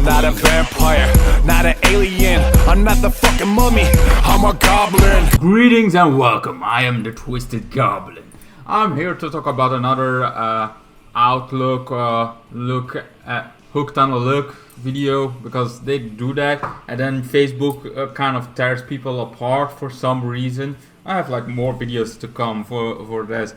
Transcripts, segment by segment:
not a vampire, not an alien, I'm not the fucking mummy, I'm a goblin. Greetings and welcome, I am the Twisted Goblin. I'm here to talk about another hooked on a look video, because they do that and then Facebook kind of tears people apart for some reason. I have like more videos to come for this.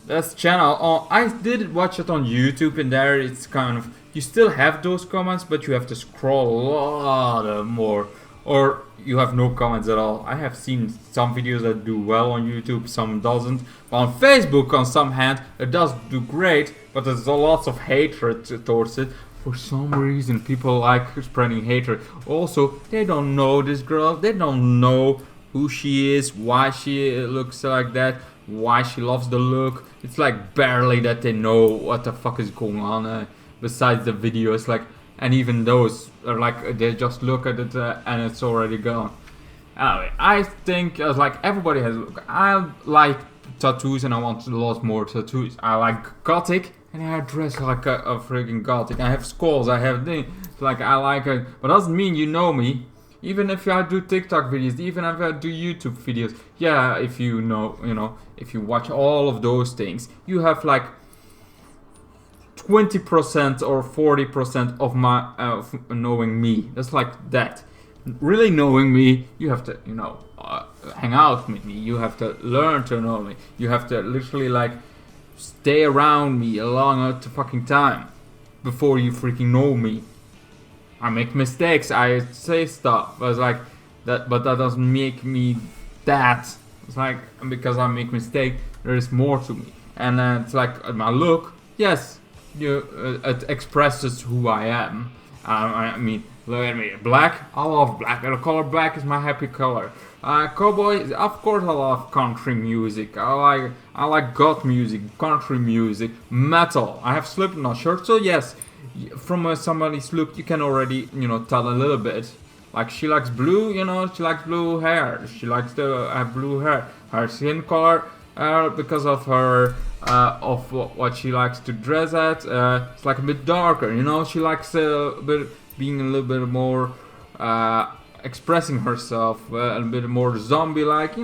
This channel, I did watch it on YouTube, and there it's kind of, you still have those comments, but you have to scroll a lot more, or you have no comments at all. I have seen some videos that do well on YouTube, some doesn't. But on Facebook, on some hand, it does do great, but there's lots of hatred towards it. For some reason, people like spreading hatred. Also, they don't know this girl, they don't know who she is, why she looks like that, why she loves the look. It's like barely that they know what the fuck is going on besides the video. It's like, and even those are like, they just look at it and it's already gone. Anyway, I think like everybody has, I like tattoos and I want a lot more tattoos. I like gothic and I dress like a freaking gothic. I have skulls, I have things, like I like it, but doesn't mean you know me. Even if I do TikTok videos, even if I do YouTube videos, yeah, if you know, if you watch all of those things, you have like 20% or 40% of my knowing me. That's like that. Really knowing me, you have to, hang out with me. You have to learn to know me. You have to literally like stay around me a long fucking time before you freaking know me. I make mistakes, I say stuff, but it's like that, but that doesn't make me that. It's like, because I make mistakes, there is more to me. And it's like my look, yes, it expresses who I am. I mean, look at me, black, I love black. The color black is my happy color. Cowboy, of course I love country music. I like goth music, country music, metal. I have Slipknot shirt, so yes. From somebody's look, you can already, tell a little bit. Like, she likes blue, she likes blue hair. She likes to have blue hair. Her skin color, because of her, of what she likes to dress at, it's like a bit darker, She likes being a little bit more, expressing herself, a bit more zombie-like,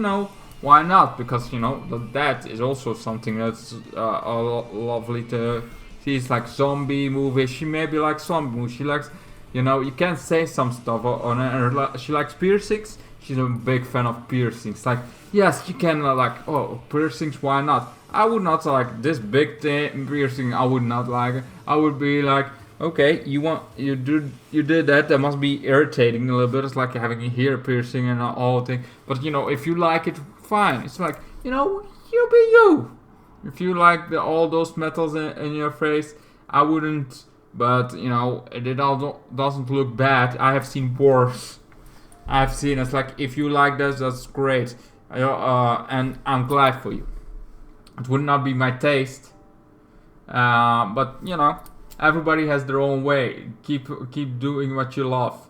Why not? Because, that is also something that's lovely to... She's like zombie movies. She maybe likes zombie movies. She likes, you can say some stuff on her. She likes piercings. She's a big fan of piercings. Like, yes, you can like, oh, piercings, why not? I would not like this big thing, piercing. I would not like it. I would be like, okay, you did that. That must be irritating a little bit. It's like having a ear piercing and all thing. But if you like it, fine. It's like, you be you. If you like all those metals in your face, I wouldn't, but it all doesn't look bad. I have seen worse. I've seen, it's like, if you like this, that's great, and I'm glad for you. It would not be my taste, but everybody has their own way. Keep doing what you love.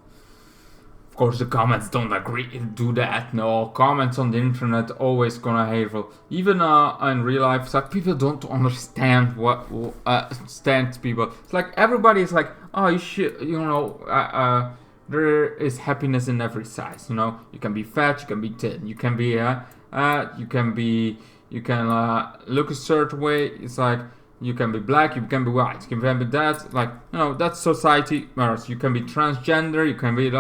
Of course, the comments don't do that. No, comments on the internet always gonna hateful. Even in real life, it's like people don't understand what stands people. It's like everybody is like, oh, you should, there is happiness in every size. You can be fat, you can be thin, you can be you can look a certain way. It's like you can be black, you can be white, you can be that. Like that society matters. You can be transgender, you can be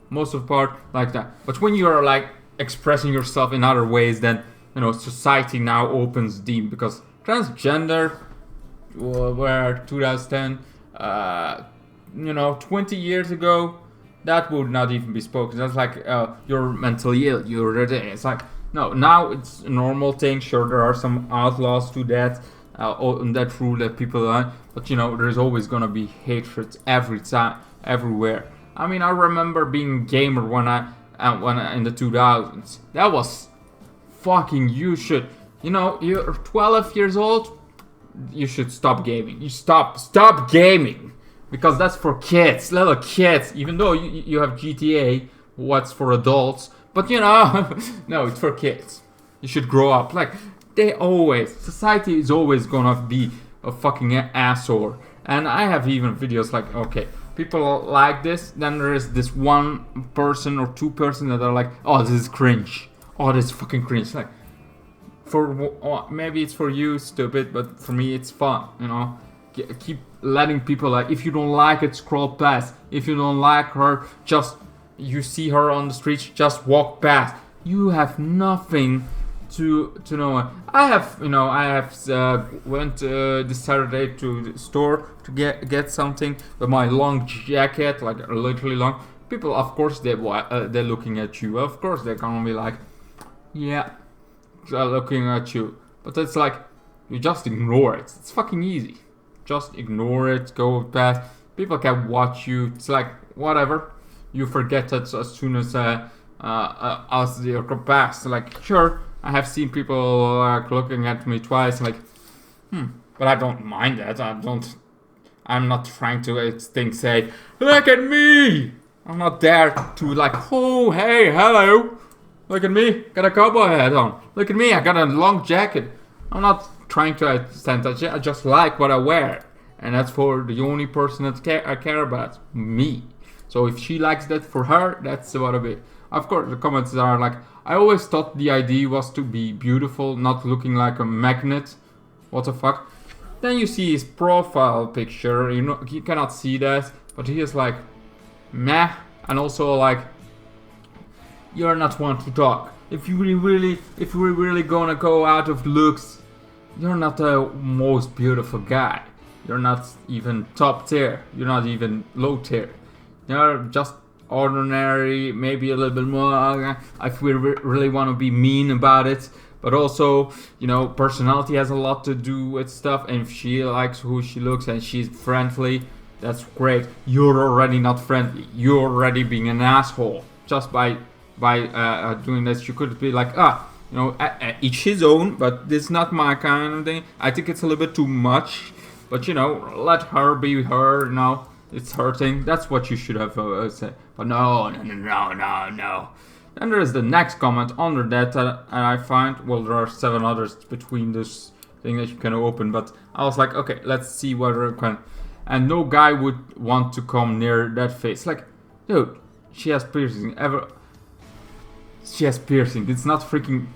most of the part like that. But when you are like expressing yourself in other ways, then society now opens deep, because transgender were 2010 20 years ago, that would not even be spoken. That's like you're mentally ill, it's like, no, now it's a normal thing. Sure, there are some outlaws to that, on that rule that people are, but there's always gonna be hatred every time, everywhere. I mean, I remember being a gamer when I in the 2000s. That was fucking, you're 12 years old, you should stop gaming. You stop gaming, because that's for kids, little kids. Even though you have GTA, what's for adults, but no, it's for kids. You should grow up. Like, society is always gonna be a fucking asshole. And I have even videos like, okay, people like this, then there is this one person or two person that are like, oh, this is cringe. Oh, this is fucking cringe. Like, maybe it's for you, stupid, but for me it's fun, you know. Keep letting people, like, if you don't like it, scroll past. If you don't like her, you see her on the street, just walk past. You have nothing to know. I have went this Saturday to the store to get something with my long jacket, like literally long. People, of course, they're looking at you. Of course, they're gonna be like, yeah, they're looking at you. But it's like, you just ignore it. It's fucking easy. Just ignore it, go past. People can watch you. It's like, whatever. You forget it as soon as you go past. Like, sure, I have seen people looking at me twice, like, but I don't mind that. I'm not trying to say, look at me. I'm not there to like, oh, hey, hello. Look at me, got a cowboy hat on. Look at me, I got a long jacket. I'm not trying to stand that. I just like what I wear, and that's for the only person that I care about, me. So if she likes that for her, that's what it is. Of course, the comments are like, I always thought the idea was to be beautiful, not looking like a magnet. What the fuck? Then you see his profile picture. You cannot see that, but he is like, meh, and also like, you're not one to talk. If we're really gonna go out of looks, you're not the most beautiful guy. You're not even top tier. You're not even low tier. You're just ordinary, maybe a little bit more. If we really want to be mean about it, but also, personality has a lot to do with stuff. And if she likes who she looks and she's friendly, that's great. You're already not friendly. You're already being an asshole just by doing this. You could be like, each his own, but this is not my kind of thing. I think it's a little bit too much, but let her be her. It's her thing. That's what you should have said. But no. Then there is the next comment under that, and I find, well, there are 7 others between this thing that you can open, but I was like, okay, let's see whether it can. And no guy would want to come near that face. Like, dude, she has piercing. She has piercing. It's not freaking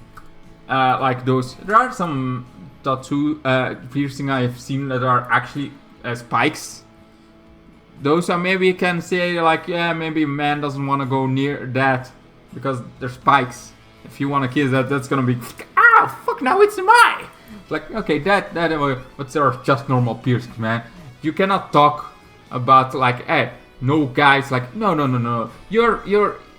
like those. There are some tattoo piercing I have seen that are actually spikes. Those are, maybe you can say like, yeah, maybe a man doesn't want to go near that because they're spikes. If you want to kiss that, that's gonna be, fuck, now it's mine. It's like, okay, that but they're just normal piercings, man. You cannot talk about like, hey, no guys, like, no. You're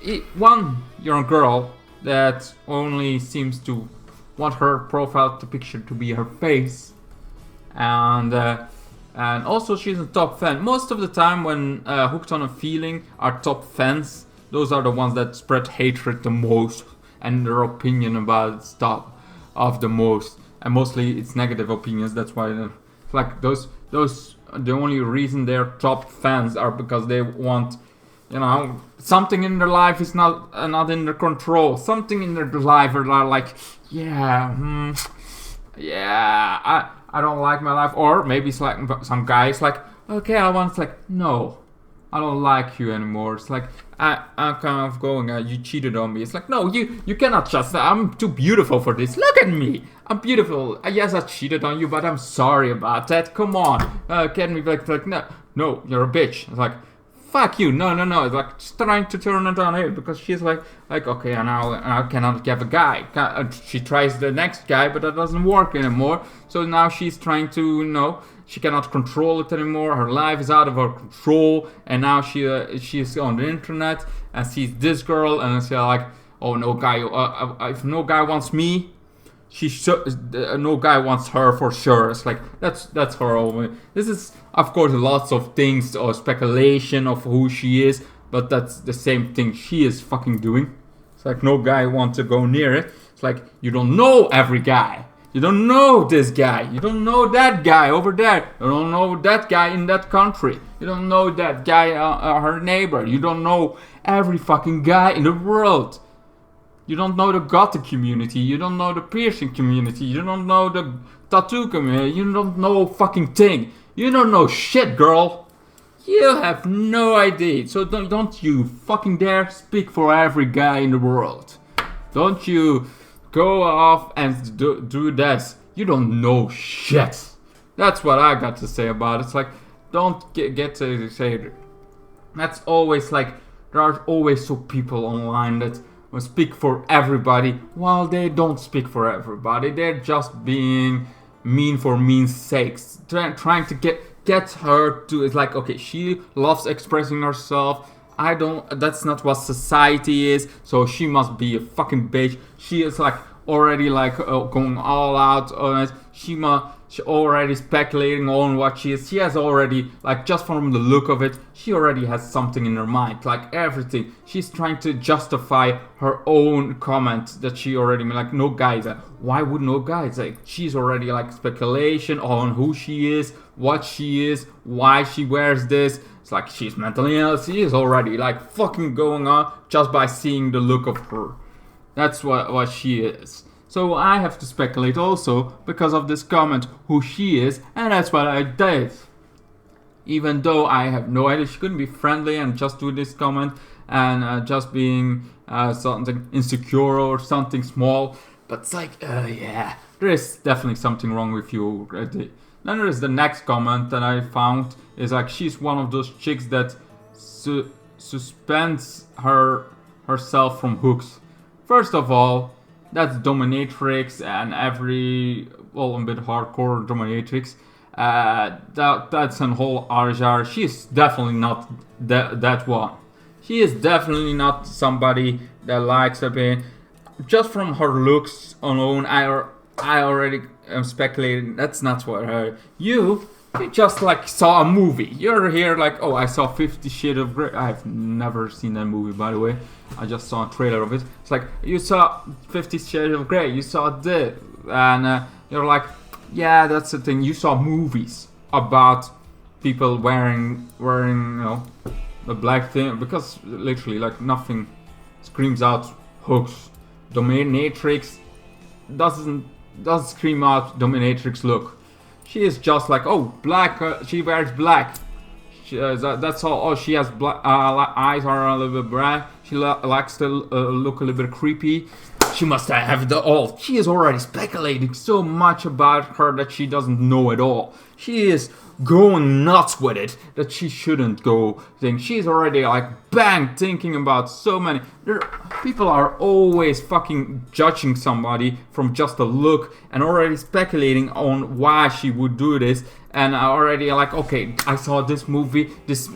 a girl that only seems to want her profile picture to be her face, and also she's a top fan. Most of the time when Hooked on a Feeling are top fans, those are the ones that spread hatred the most and their opinion about stuff of the most, and mostly it's negative opinions. That's why it's like those the only reason they're top fans are because they want, something in their life is not in their control. Something in their life are like, I don't like my life. Or maybe it's like some guys like, okay, no, I don't like you anymore. It's like, I'm kind of going, you cheated on me. It's like, no, you cannot just, I'm too beautiful for this. Look at me, I'm beautiful. Yes, I cheated on you, but I'm sorry about that. Come on, can we like no, you're a bitch. It's like, fuck you, no. It's like just trying to turn it on her because she's like, okay, now I cannot get a guy. She tries the next guy, but that doesn't work anymore. So now she's trying to, she cannot control it anymore. Her life is out of her control, and now she's on the internet and sees this girl, and she's like, oh, no guy. If no guy wants me, no guy wants her for sure. It's like that's her own. This is, of course, lots of things or speculation of who she is, but that's the same thing she is fucking doing. It's like no guy wants to go near it. It's like you don't know every guy. You don't know this guy. You don't know that guy over there. You don't know that guy in that country. You don't know that guy, her neighbor. You don't know every fucking guy in the world. You don't know the gothic community. You don't know the piercing community. You don't know the tattoo community. You don't know fucking thing. You don't know shit, girl. You have no idea. So don't you fucking dare speak for every guy in the world. Don't you go off and do that. You don't know shit. That's what I got to say about it. It's like, don't get to say. That's always like, there are always so people online that will speak for everybody, while they don't speak for everybody. They're just being mean for mean's sakes, trying to get her to. It's like, okay, she loves expressing herself. I don't. That's not what society is. So she must be a fucking bitch. She is like already like going all out on it. She already speculating on what she is. She has already, like, just from the look of it, she already has something in her mind. Like, everything. She's trying to justify her own comment that she already made. Like, no guys. Why would no guys? Like, she's already, like, speculation on who she is, what she is, why she wears this. It's like, she's mentally ill. She is already, like, fucking going on just by seeing the look of her. That's what she is. So I have to speculate also, because of this comment, who she is, and that's what I did. Even though I have no idea, she couldn't be friendly and just do this comment, and just being something insecure or something small. But it's like, yeah, there is definitely something wrong with you already. Then there is the next comment that I found, is like, she's one of those chicks that suspends herself from hooks. First of all, that's dominatrix, and a bit hardcore dominatrix. That's a whole other. She's definitely not that one. She is definitely not somebody that likes a bit. Just from her looks alone, I already am speculating that's not what her. You just like saw a movie. You're here like, oh, I saw 50 Shades of Grey. I've never seen that movie, by the way. I just saw a trailer of it. It's like, you saw 50 Shades of Grey. You saw this, and you're like, yeah, that's the thing. You saw movies about people wearing the black thing, because literally, like, nothing screams out hooks. Dominatrix doesn't scream out dominatrix look. She is just like, oh, black. She wears black. That's all. Oh, she has black eyes are a little bit black. She likes to look a little bit creepy. She must have the all. She is already speculating so much about her that she doesn't know at all. She is going nuts with it that she shouldn't go. She's already like bang thinking about so many. People are always fucking judging somebody from just a look and already speculating on why she would do this. And already like, okay, I saw this movie. This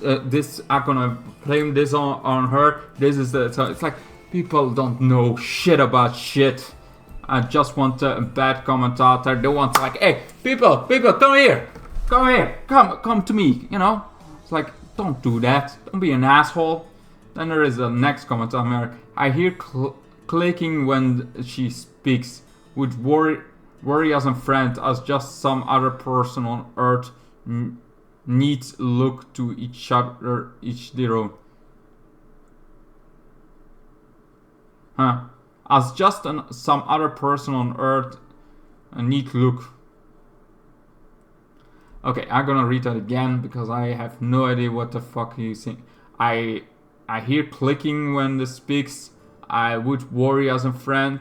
I'm gonna blame this on her. This is the. So it's like, people don't know shit about shit. I just want a bad comment out there. They want to like, hey, people, come here. Come to me, you know? It's like, don't do that. Don't be an asshole. Then there is the next comment on there. I hear clicking when she speaks. Would worry as a friend, as just some other person on earth needs look to each other, each their own. Huh. As just some other person on earth need look. Okay, I'm gonna read that again because I have no idea what the fuck he's saying. I hear clicking when this speaks. I would worry as a friend,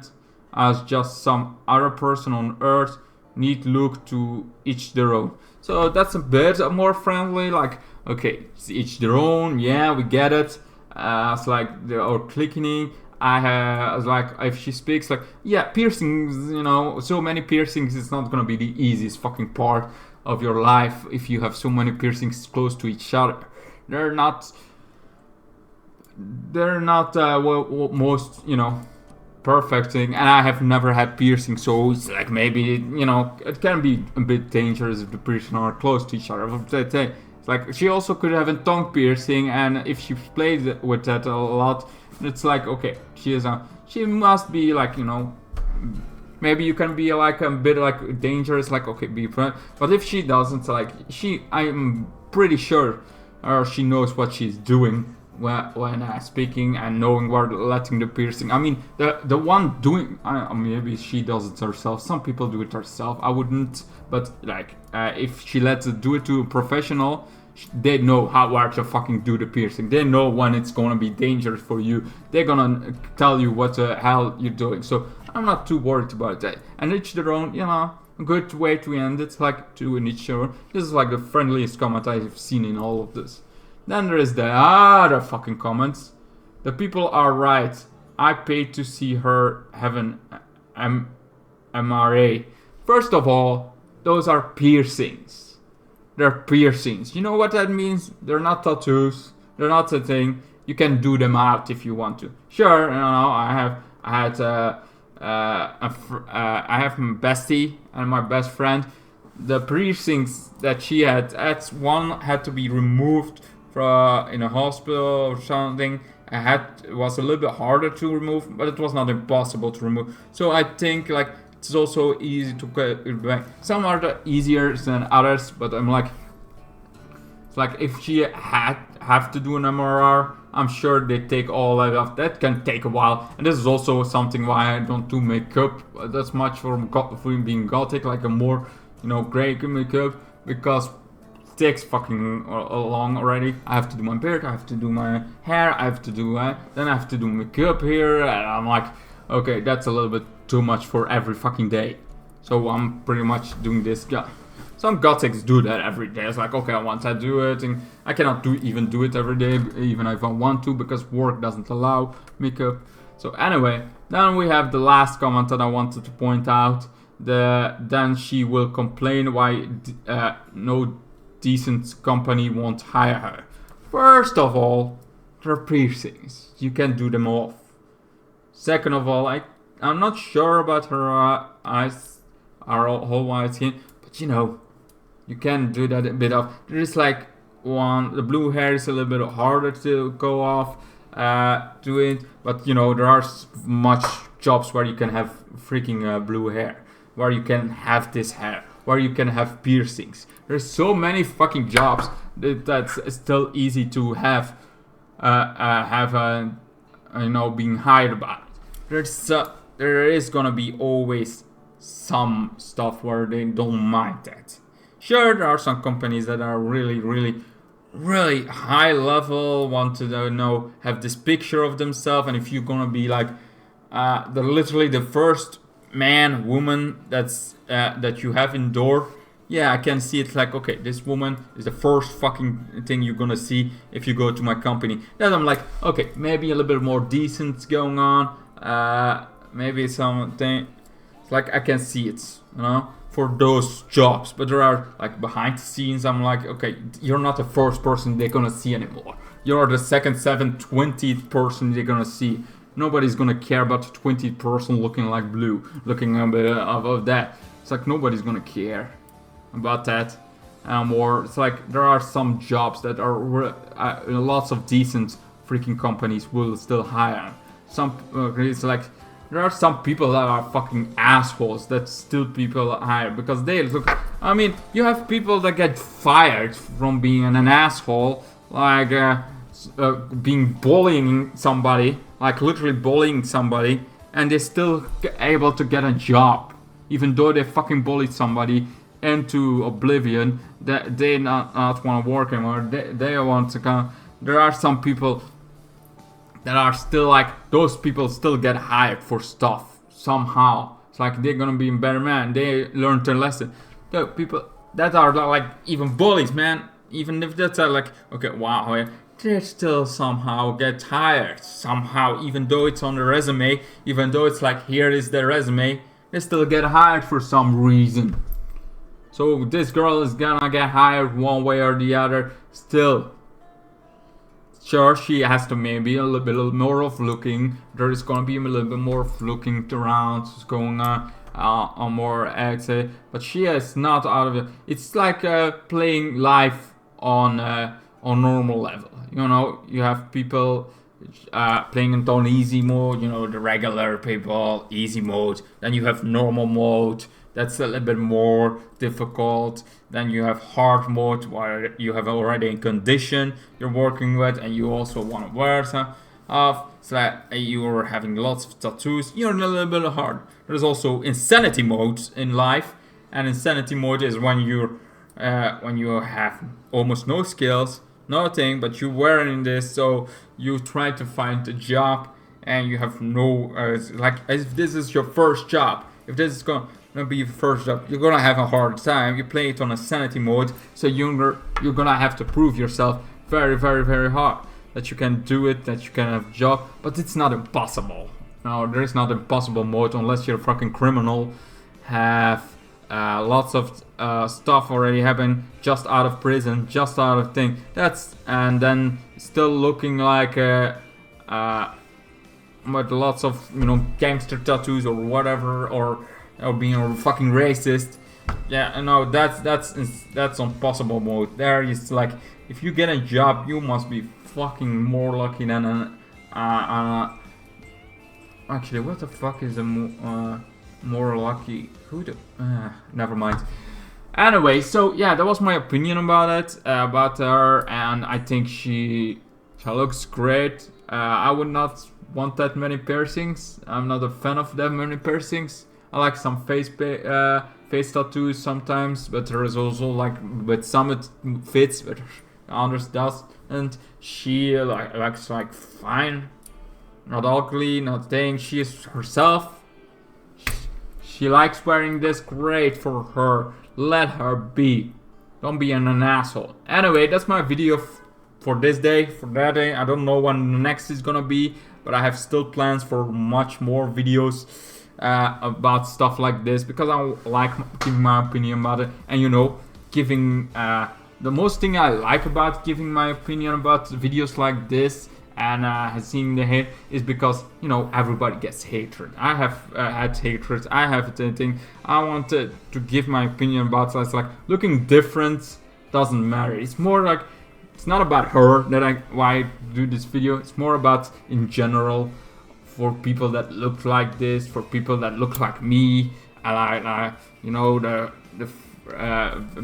as just some other person on earth need look to each their own. So that's a bit more friendly, like, okay, it's each their own, yeah, we get it. It's like, or clicking. I was like, if she speaks, like, yeah, piercings, you know, so many piercings, it's not gonna be the easiest fucking part of your life if you have so many piercings close to each other. They're not most, you know, perfect thing, and I have never had piercing, so it's like, maybe, you know, it can be a bit dangerous if the piercings are close to each other. It's like, she also could have a tongue piercing, and if she played with that a lot, it's like, okay, she must be like, you know, maybe you can be like a bit like dangerous, like, okay, be friend. But if she doesn't, like, I'm pretty sure she knows what she's doing when speaking and knowing where letting the piercing. I mean, the one doing, maybe she does it herself. Some people do it herself. I wouldn't, but like if she lets it do it to a professional, they know where to fucking do the piercing. They know when it's gonna be dangerous for you. They're gonna tell you what the hell you're doing. So I'm not too worried about that. And each their own, you know. A good way to end it, like to in each other. This is like the friendliest comment I've seen in all of this. Then there is the other fucking comments. The people are right. I paid to see her have an MRA. First of all, those are piercings. They're piercings. You know what that means? They're not tattoos. They're not a thing. You can do them out if you want to. Sure, you know, I have my bestie and my best friend. The piercings that she had, one had to be removed from in a hospital or something. It was a little bit harder to remove, but it was not impossible to remove. So I think like it's also easy to get it back. Some are easier than others, but I'm like, it's like if she have to do an MRR, I'm sure they take all that off. That can take a while, and this is also something why I don't do makeup that's much for being gothic, like a more, you know, grey makeup, because it takes fucking long already. I have to do my beard, I have to do my hair, I have to do then I have to do makeup here, and I'm like, okay, that's a little bit too much for every fucking day. So I'm pretty much doing this. Some gothics do that every day. It's like, okay, once I do it, and I cannot do it every day, even if I want to, because work doesn't allow makeup. So anyway, then we have the last comment that I wanted to point out. Then she will complain why no decent company won't hire her. First of all, they're piercings. You can do them off. Second of all, I'm not sure about her eyes, our whole white skin, but you know, you can do that a bit of. There is like the blue hair is a little bit harder to go off to it, but you know, there are much jobs where you can have freaking blue hair, where you can have this hair, where you can have piercings. There's so many fucking jobs that's still easy to have you know, being hired by. There is gonna be always some stuff where they don't mind that. Sure, there are some companies that are really, really, really high level, want to know, have this picture of themselves, and if you're gonna be like literally the first man, woman that you have indoor, yeah, I can see it like, okay, this woman is the first fucking thing you're gonna see if you go to my company. Then I'm like, okay, maybe a little bit more decent going on, maybe something. It's like I can see it, you know, for those jobs. But there are like behind the scenes, I'm like, okay, you're not the first person they're gonna see anymore. You're the second, 7th, 20th person they're gonna see. Nobody's gonna care about the 20th person looking like blue, looking a bit of that. It's like nobody's gonna care about that more. It's like there are some jobs that are lots of decent freaking companies will still hire. Some it's like there are some people that are fucking assholes that still people hire because they look. I mean, you have people that get fired from being an asshole, like being bullying somebody, like literally bullying somebody, and they're still able to get a job, even though they fucking bullied somebody into oblivion. That they not want to work anymore. They want to come. There are some people that are still like, those people still get hired for stuff somehow. It's like they're gonna be a better man. They learned their lesson. The people that are like even bullies, man. Even if that's like, okay, wow, they still somehow get hired somehow, even though it's on the resume, even though it's like, here is the resume, they still get hired for some reason. So this girl is gonna get hired one way or the other still. Sure, she has to maybe a little bit more of looking. There is gonna be a little bit more of looking around, what's going on more exit. But she is not out of it. It's like playing live on normal level. You know, you have people playing it on easy mode. You know, the regular people, easy mode. Then you have normal mode. That's a little bit more difficult. Then you have hard mode, where you have already a condition you're working with, and you also want to wear some off. So that you're having lots of tattoos. You're in a little bit hard. There's also insanity mode in life, and insanity mode is when you have almost no skills, nothing, but you're wearing this, so you try to find a job, and you have no like if this is your first job, if this is gonna be your first job, you're gonna have a hard time. You play it on a sanity mode, so you're gonna have to prove yourself very, very, very hard that you can do it, that you can have a job. But it's not impossible. No, there is not impossible mode unless you're a fucking criminal, have lots of stuff already happen, just out of prison, just out of thing. And then still looking like with lots of gangster tattoos or whatever, or being a fucking racist. Yeah, no, that's on possible mode. There is like, if you get a job, you must be fucking more lucky than actually, what the fuck is a more lucky? Never mind. Anyway, so yeah, that was my opinion about it, about her, and I think she looks great. I would not want that many piercings. I'm not a fan of that many piercings. I like some face tattoos sometimes, but there is also like with some it fits, but others does. And she looks like fine, not ugly, not thing. She is herself. She likes wearing this, great for her. Let her be. Don't be an asshole. Anyway, that's my video for this day, for that day. I don't know when the next is gonna be, but I have still plans for much more videos about stuff like this, because I like giving my opinion about it, and giving the most thing I like about giving my opinion about videos like this and seeing the hate is because everybody gets hatred. I have had hatred. I have thing. I wanted to give my opinion about it. It's like looking different doesn't matter. It's more like, it's not about her why I do this video. It's more about in general, for people that look like this, for people that look like me,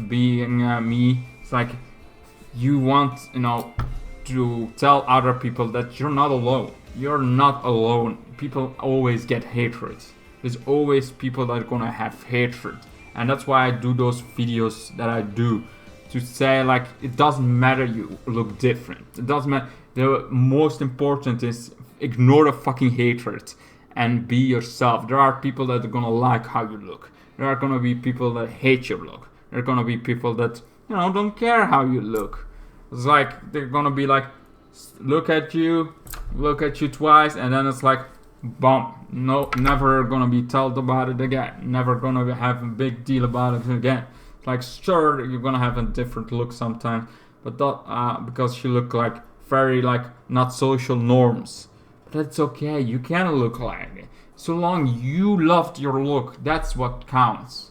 being me. It's like you want to tell other people that you're not alone. You're not alone. People always get hatred. There's always people that are gonna have hatred, and that's why I do those videos that I do, to say like it doesn't matter you look different. It doesn't matter. The most important is ignore the fucking hatred and be yourself. There are people that are gonna like how you look. There are gonna be people that hate your look. There are gonna be people that don't care how you look. It's like they're gonna be like, look at you twice, and then it's like, boom, no, never gonna be told about it again. Never gonna have a big deal about it again. It's like, sure, you're gonna have a different look sometimes, but that, because you look like very like not social norms. But that's okay. You can look like it, so long you loved your look. That's what counts.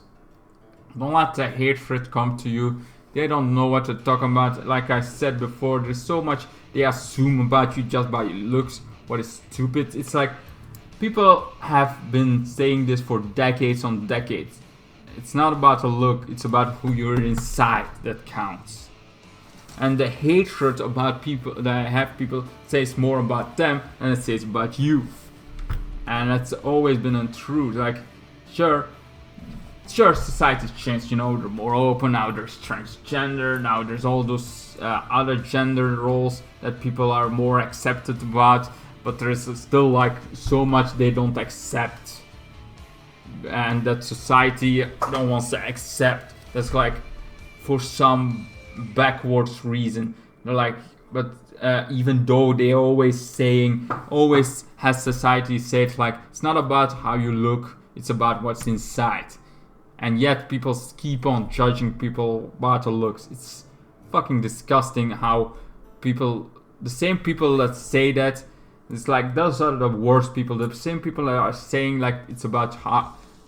Don't let the hatred come to you. They don't know what to talk about. Like I said before, there's so much they assume about you just by your looks. What is stupid? It's like people have been saying this for decades on decades. It's not about a look, it's about who you're inside that counts. And the hatred about people that have people says more about them than it says about you. And that's always been untrue. Like, sure, society's changed, they're more open, now there's transgender, now there's all those other gender roles that people are more accepted about, but there's still like so much they don't accept, and that society don't want to accept. That's like for some backwards reason. They're like, but even though they always has society say it like, it's not about how you look, it's about what's inside. And yet people keep on judging people about the looks. It's fucking disgusting how the same people that say that, it's like those are the worst people. The same people that are saying like it's about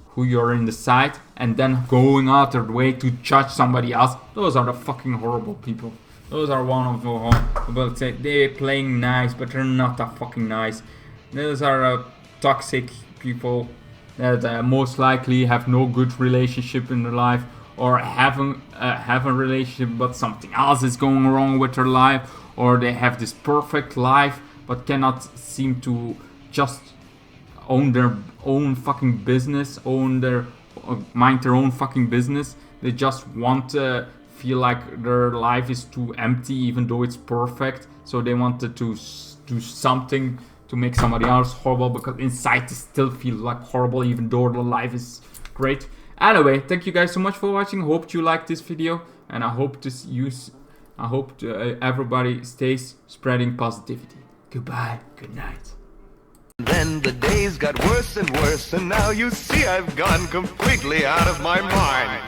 who you're in the side, and then going out their way to judge somebody else. Those are the fucking horrible people. Those are one of the people say they're playing nice, but they're not that fucking nice. Those are toxic people. that most likely have no good relationship in their life, or have a relationship but something else is going wrong with their life, or they have this perfect life but cannot seem to just own their own fucking business, mind their own fucking business. They just want to feel like their life is too empty even though it's perfect, so they wanted to do something to make somebody else horrible, because inside they still feel like horrible even though their life is great. Anyway, thank you guys so much for watching. Hope you liked this video, and I hope everybody stays spreading positivity. Goodbye, good night. Then the days got worse and worse, and now you see I've gone completely out of my mind.